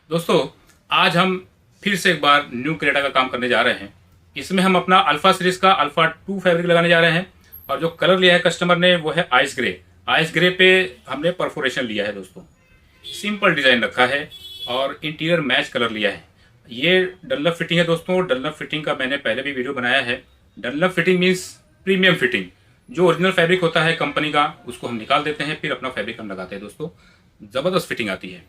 दोस्तों आज हम फिर से एक बार न्यू क्रेटा का काम करने जा रहे हैं। इसमें हम अपना अल्फा सीरीज का अल्फा 2 फैब्रिक लगाने जा रहे हैं और जो कलर लिया है कस्टमर ने वो है आइस ग्रे। आइस ग्रे पे हमने परफोरेशन लिया है दोस्तों, सिंपल डिज़ाइन रखा है और इंटीरियर मैच कलर लिया है। ये डनलप फिटिंग है दोस्तों। डनलप फिटिंग का मैंने पहले भी वीडियो बनाया है। Dunlop fitting means premium fitting. जो ओरिजिनल फैब्रिक होता है कंपनी का उसको हम निकाल देते हैं, फिर अपना फैब्रिक हम लगाते हैं दोस्तों। ज़बरदस्त फिटिंग आती है।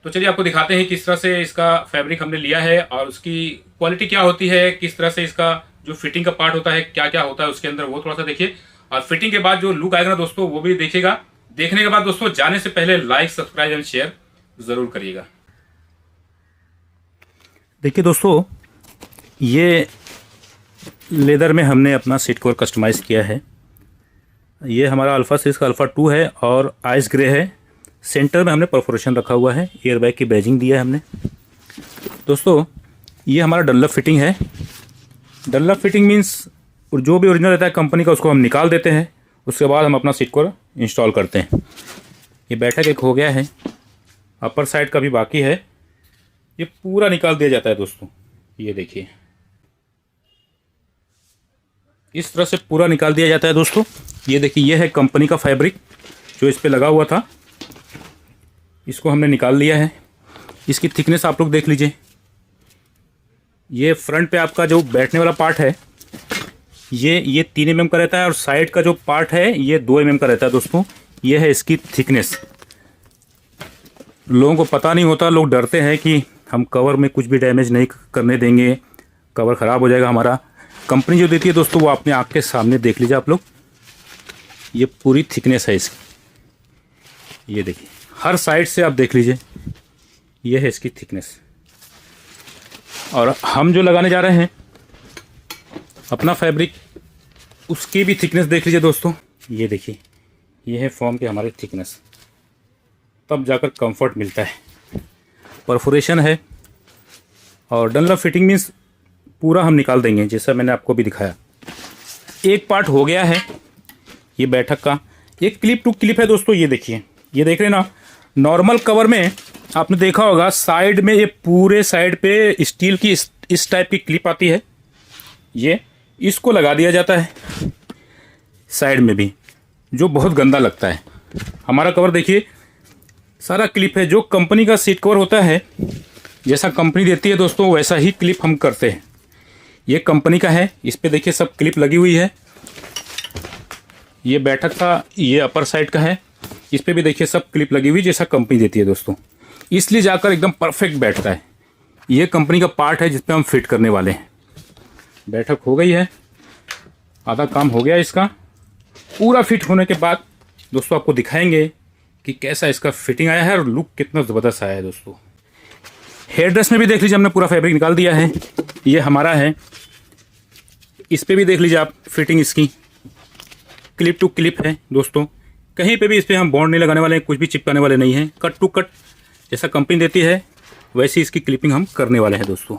तो चलिए आपको दिखाते हैं किस तरह से इसका फैब्रिक हमने लिया है और उसकी क्वालिटी क्या होती है, किस तरह से इसका जो फिटिंग का पार्ट होता है क्या क्या होता है उसके अंदर, वो थोड़ा सा देखिए। और फिटिंग के बाद जो लुक आएगा ना दोस्तों वो भी देखिएगा। देखने के बाद दोस्तों जाने से पहले लाइक, सब्सक्राइब एंड शेयर ज़रूर करिएगा। देखिए दोस्तों, ये लेदर में हमने अपना सीट कवर कस्टमाइज़ किया है। ये हमारा अल्फ़ा सीरीज़ का अल्फ़ा 2 है और आइस ग्रे है। सेंटर में हमने परफोरेशन रखा हुआ है, एयर बैग की बैजिंग दिया है हमने। दोस्तों ये हमारा डनलप फिटिंग है। डनलप फिटिंग मीन्स जो भी ओरिजिनल रहता है कंपनी का उसको हम निकाल देते हैं, उसके बाद हम अपना सीट कवर इंस्टॉल करते हैं। ये बैठक एक हो गया है, अपर साइड का भी बाकी है। ये पूरा निकाल दिया जाता है दोस्तों। ये देखिए इस तरह से पूरा निकाल दिया जाता है दोस्तों। ये देखिए ये है कंपनी का फैब्रिक जो इस पे लगा हुआ था, इसको हमने निकाल लिया है। इसकी थिकनेस आप लोग देख लीजिए। ये फ्रंट पे आपका जो बैठने वाला पार्ट है ये 3 mm का रहता है और साइड का जो पार्ट है ये 2 mm का रहता है दोस्तों। ये है इसकी थिकनेस। लोगों को पता नहीं होता, लोग डरते हैं कि हम कवर में कुछ भी डैमेज नहीं करने देंगे, कवर ख़राब हो जाएगा हमारा। कंपनी जो देती है दोस्तों वो अपने आँख के सामने देख लीजिए आप लोग। ये पूरी थिकनेस है इसकी। ये देखिए हर साइड से आप देख लीजिए, ये है इसकी थिकनेस। और हम जो लगाने जा रहे हैं अपना फैब्रिक, उसकी भी थिकनेस देख लीजिए दोस्तों। ये देखिए ये है फॉर्म की हमारी थिकनेस, तब जाकर कंफर्ट मिलता है। परफोरेशन है और डनलप फिटिंग मीन्स पूरा हम निकाल देंगे, जैसा मैंने आपको भी दिखाया। एक पार्ट हो गया है ये बैठक का। एक क्लिप टू क्लिप है दोस्तों। ये देखिए, ये देख रहे हैं ना, नॉर्मल कवर में आपने देखा होगा साइड में ये पूरे साइड पे स्टील की इस टाइप की क्लिप आती है। ये इसको लगा दिया जाता है साइड में भी, जो बहुत गंदा लगता है। हमारा कवर देखिए सारा क्लिप है। जो कंपनी का सीट कवर होता है, जैसा कंपनी देती है दोस्तों वैसा ही क्लिप हम करते हैं। ये कंपनी का है, इस पे देखिए सब क्लिप लगी हुई है। ये बैठक का ये अपर साइड का है, इस पे भी देखिए सब क्लिप लगी हुई जैसा कंपनी देती है दोस्तों। इसलिए जाकर एकदम परफेक्ट बैठता है। ये कंपनी का पार्ट है जिस पे हम फिट करने वाले हैं। बैठक हो गई है, आधा काम हो गया इसका। पूरा फिट होने के बाद दोस्तों आपको दिखाएंगे कि कैसा इसका फिटिंग आया है और लुक कितना ज़बरदस्त आया है दोस्तों। हेयर ड्रेस में भी देख लीजिए हमने पूरा फैब्रिक निकाल दिया है। ये हमारा है, इस पे भी देख लीजिए आप फिटिंग इसकी क्लिप टू क्लिप है दोस्तों। कहीं पे भी इस पर हम बॉन्ड नहीं लगाने वाले हैं, कुछ भी चिपकाने वाले नहीं हैं। कट टू कट जैसा कंपनी देती है वैसी इसकी क्लिपिंग हम करने वाले हैं दोस्तों।